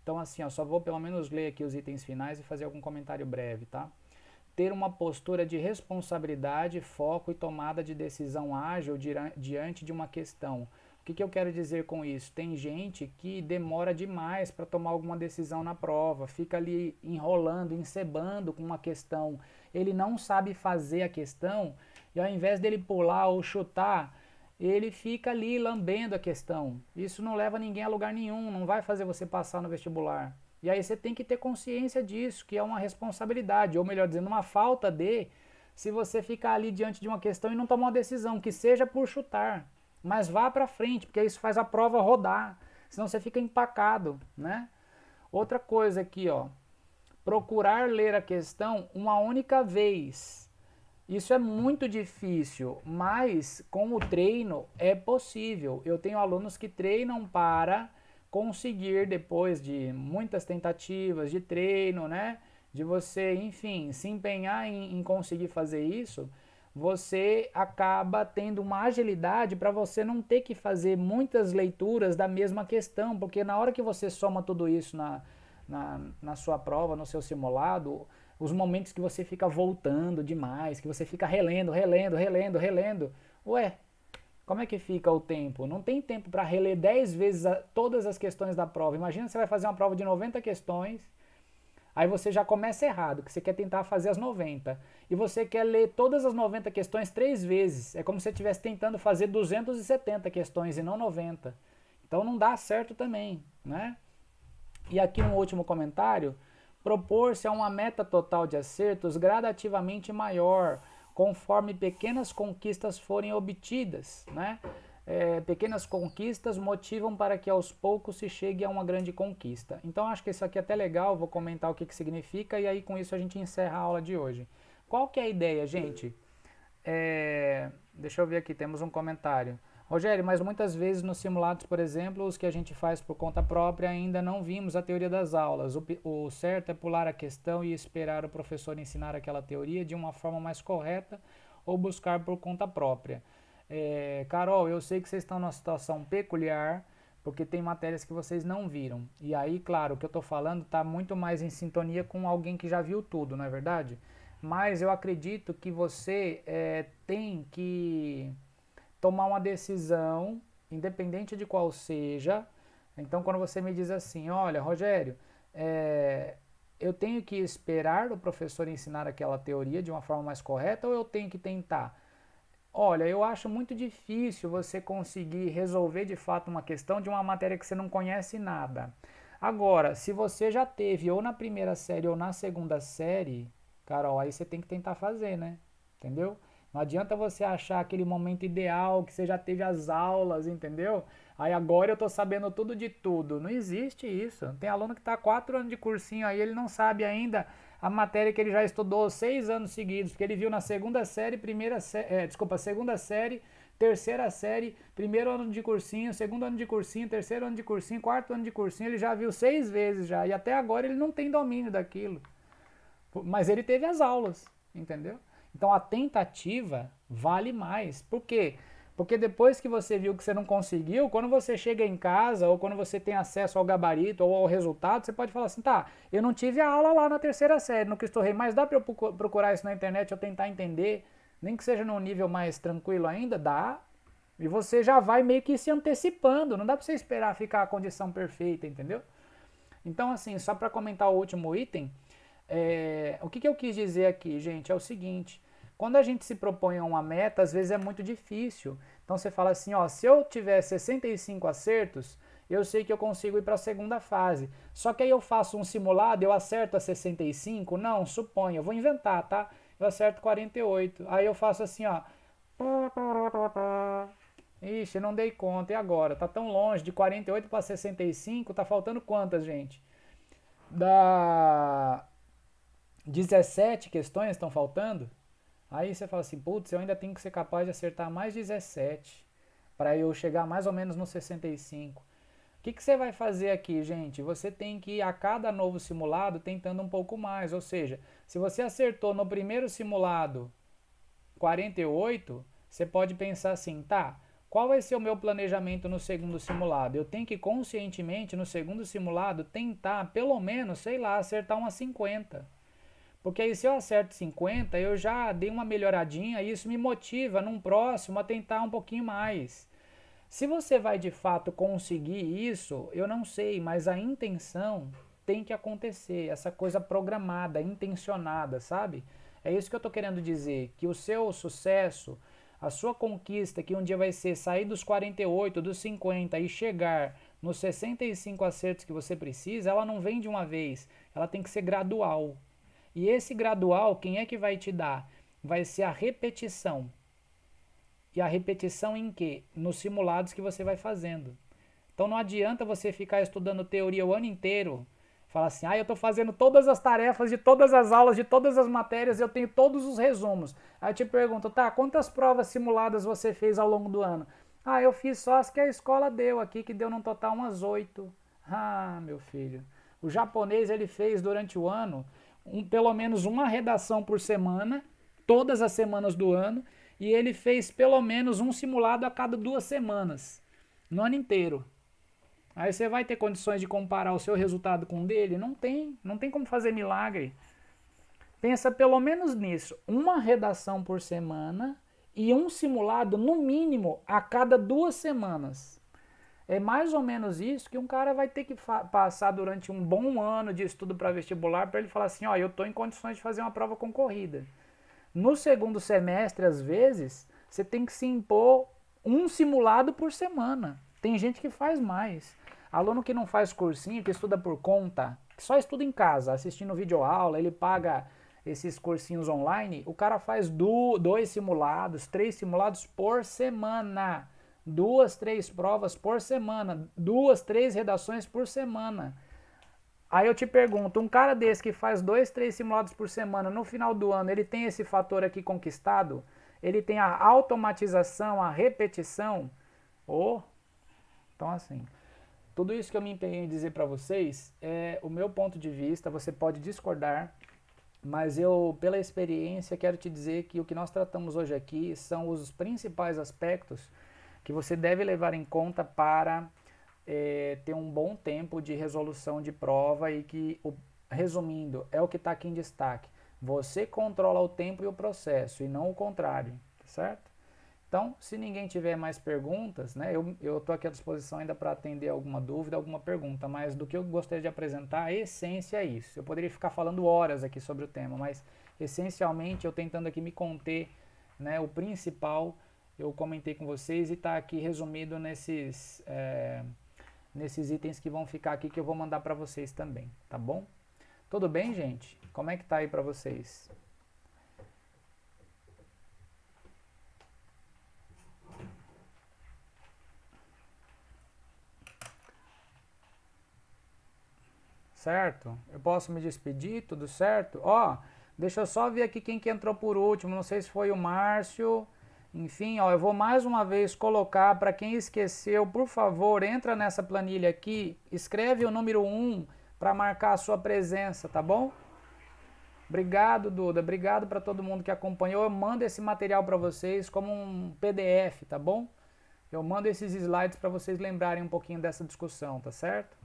Então assim, eu só vou pelo menos ler aqui os itens finais e fazer algum comentário breve, tá? Ter uma postura de responsabilidade, foco e tomada de decisão ágil diante de uma questão. O que eu quero dizer com isso? Tem gente que demora demais para tomar alguma decisão na prova, fica ali enrolando, encebando com uma questão. Ele não sabe fazer a questão e ao invés dele pular ou chutar, ele fica ali lambendo a questão. Isso não leva ninguém a lugar nenhum, não vai fazer você passar no vestibular. E aí você tem que ter consciência disso, que é uma responsabilidade, ou melhor dizendo, uma falta de, se você ficar ali diante de uma questão e não tomar uma decisão, que seja por chutar, mas vá para frente, porque isso faz a prova rodar, senão você fica empacado, né? Outra coisa aqui, ó, procurar ler a questão uma única vez. Isso é muito difícil, mas com o treino é possível. Eu tenho alunos que treinam para conseguir, depois de muitas tentativas de treino, né? De você, enfim, se empenhar em conseguir fazer isso, você acaba tendo uma agilidade para você não ter que fazer muitas leituras da mesma questão, porque na hora que você soma tudo isso na sua prova, no seu simulado, os momentos que você fica voltando demais, que você fica relendo, relendo, relendo, relendo. Ué, como é que fica o tempo? Não tem tempo para reler 10 vezes todas as questões da prova. Imagina você vai fazer uma prova de 90 questões, aí você já começa errado, que você quer tentar fazer as 90. E você quer ler todas as 90 questões 3 vezes. É como se você estivesse tentando fazer 270 questões e não 90. Então não dá certo também, né? E aqui um último comentário. Propor-se a uma meta total de acertos gradativamente maior, conforme pequenas conquistas forem obtidas, né? Pequenas conquistas motivam para que aos poucos se chegue a uma grande conquista. Então acho que isso aqui é até legal, vou comentar o que significa e aí com isso a gente encerra a aula de hoje. Qual que é a ideia, gente? Deixa eu ver aqui, temos um comentário. Rogério, mas muitas vezes nos simulados, por exemplo, os que a gente faz por conta própria, ainda não vimos a teoria das aulas. O certo é pular a questão e esperar o professor ensinar aquela teoria de uma forma mais correta ou buscar por conta própria. Carol, eu sei que vocês estão numa situação peculiar, porque tem matérias que vocês não viram. E aí, claro, o que eu estou falando está muito mais em sintonia com alguém que já viu tudo, não é verdade? Mas eu acredito que você tem que tomar uma decisão, independente de qual seja. Então, quando você me diz assim, olha, Rogério, eu tenho que esperar o professor ensinar aquela teoria de uma forma mais correta ou eu tenho que tentar? Olha, eu acho muito difícil você conseguir resolver de fato uma questão de uma matéria que você não conhece nada. Agora, se você já teve ou na primeira série ou na segunda série, Carol, aí você tem que tentar fazer, né? Entendeu? Não adianta você achar aquele momento ideal que você já teve as aulas, entendeu? Aí agora eu tô sabendo tudo de tudo. Não existe isso. Tem aluno que tá 4 anos de cursinho aí, ele não sabe ainda a matéria que ele já estudou 6 anos seguidos, porque ele viu na segunda série, segunda série, terceira série, primeiro ano de cursinho, segundo ano de cursinho, terceiro ano de cursinho, quarto ano de cursinho, ele já viu 6 vezes já, e até agora ele não tem domínio daquilo. Mas ele teve as aulas, entendeu? Então a tentativa vale mais. Por quê? Porque depois que você viu que você não conseguiu, quando você chega em casa ou quando você tem acesso ao gabarito ou ao resultado, você pode falar assim, tá, eu não tive a aula lá na terceira série, no Cristo Rei, mas dá para eu procurar isso na internet, eu tentar entender, nem que seja num nível mais tranquilo ainda, dá. E você já vai meio que se antecipando, não dá para você esperar ficar a condição perfeita, entendeu? Então assim, só para comentar o último item, o que eu quis dizer aqui, gente, é o seguinte: quando a gente se propõe a uma meta, às vezes é muito difícil. Então você fala assim, ó, se eu tiver 65 acertos, eu sei que eu consigo ir para a segunda fase. Só que aí eu faço um simulado, eu acerto a 65? Não, suponho, eu vou inventar, tá? Eu acerto 48. Aí eu faço assim, ó. Ixi, não dei conta. E agora? Tá tão longe, de 48 para 65, tá faltando quantas, gente? Dá 17 questões estão faltando. Aí você fala assim, putz, eu ainda tenho que ser capaz de acertar mais 17 para eu chegar mais ou menos no 65. O que você vai fazer aqui, gente? Você tem que ir a cada novo simulado tentando um pouco mais. Ou seja, se você acertou no primeiro simulado 48, você pode pensar assim, tá, qual vai ser o meu planejamento no segundo simulado? Eu tenho que conscientemente no segundo simulado tentar pelo menos, sei lá, acertar umas 50. Porque aí se eu acerto 50, eu já dei uma melhoradinha e isso me motiva num próximo a tentar um pouquinho mais. Se você vai de fato conseguir isso, eu não sei, mas a intenção tem que acontecer, essa coisa programada, intencionada, sabe? É isso que eu estou querendo dizer, que o seu sucesso, a sua conquista, que um dia vai ser sair dos 48, dos 50 e chegar nos 65 acertos que você precisa, ela não vem de uma vez, ela tem que ser gradual. E esse gradual, quem é que vai te dar? Vai ser a repetição. E a repetição em quê? Nos simulados que você vai fazendo. Então não adianta você ficar estudando teoria o ano inteiro. Falar assim, eu estou fazendo todas as tarefas de todas as aulas, de todas as matérias, eu tenho todos os resumos. Aí eu te pergunto, tá, quantas provas simuladas você fez ao longo do ano? Eu fiz só as que a escola deu aqui, que deu no total umas 8. Meu filho. O japonês, ele fez durante o ano pelo menos uma redação por semana, todas as semanas do ano, e ele fez pelo menos um simulado a cada 2 semanas, no ano inteiro. Aí você vai ter condições de comparar o seu resultado com o dele? Não tem como fazer milagre. Pensa pelo menos nisso, uma redação por semana e um simulado no mínimo a cada 2 semanas. É mais ou menos isso que um cara vai ter que passar durante um bom ano de estudo para vestibular para ele falar assim, eu estou em condições de fazer uma prova concorrida. No segundo semestre, às vezes, você tem que se impor um simulado por semana. Tem gente que faz mais. Aluno que não faz cursinho, que estuda por conta, que só estuda em casa, assistindo videoaula, ele paga esses cursinhos online, o cara faz 2 simulados, 3 simulados por semana. 2, 3 provas por semana. 2, 3 redações por semana. Aí eu te pergunto, um cara desse que faz 2, 3 simulados por semana, no final do ano, ele tem esse fator aqui conquistado? Ele tem a automatização, a repetição? Então assim, tudo isso que eu me empenhei em dizer para vocês é o meu ponto de vista, você pode discordar, Mas eu, pela experiência, quero te dizer que o que nós tratamos hoje aqui são os principais aspectos que você deve levar em conta para ter um bom tempo de resolução de prova e que, resumindo, é o que está aqui em destaque. Você controla o tempo e o processo e não o contrário, tá certo? Então, se ninguém tiver mais perguntas, né, eu estou aqui à disposição ainda para atender alguma dúvida, alguma pergunta, mas do que eu gostaria de apresentar, a essência é isso. Eu poderia ficar falando horas aqui sobre o tema, mas essencialmente eu tentando aqui me conter, né, o principal eu comentei com vocês e está aqui resumido nesses itens que vão ficar aqui que eu vou mandar para vocês também, tá bom? Tudo bem, gente? Como é que tá aí para vocês? Certo? Eu posso me despedir, tudo certo? Ó, deixa eu só ver aqui quem que entrou por último, não sei se foi o Márcio. Enfim, ó, eu vou mais uma vez colocar para quem esqueceu, por favor, entra nessa planilha aqui, escreve o número 1 para marcar a sua presença, tá bom? Obrigado, Duda. Obrigado para todo mundo que acompanhou. Eu mando esse material para vocês como um PDF, tá bom? Eu mando esses slides para vocês lembrarem um pouquinho dessa discussão, tá certo?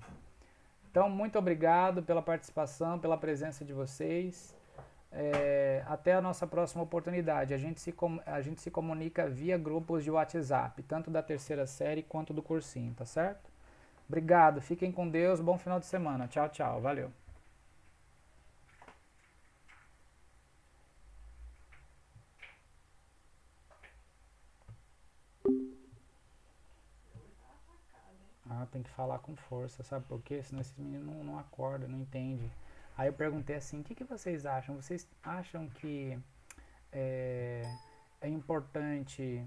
Então, muito obrigado pela participação, pela presença de vocês. Até a nossa próxima oportunidade. A gente se comunica via grupos de WhatsApp, tanto da terceira série quanto do cursinho, tá certo? Obrigado, fiquem com Deus, bom final de semana. Tchau, tchau, valeu. Ah, tem que falar com força, sabe por quê? Senão esses meninos não acordam, não entendem. Aí eu perguntei assim, o que vocês acham? Vocês acham que é, é importante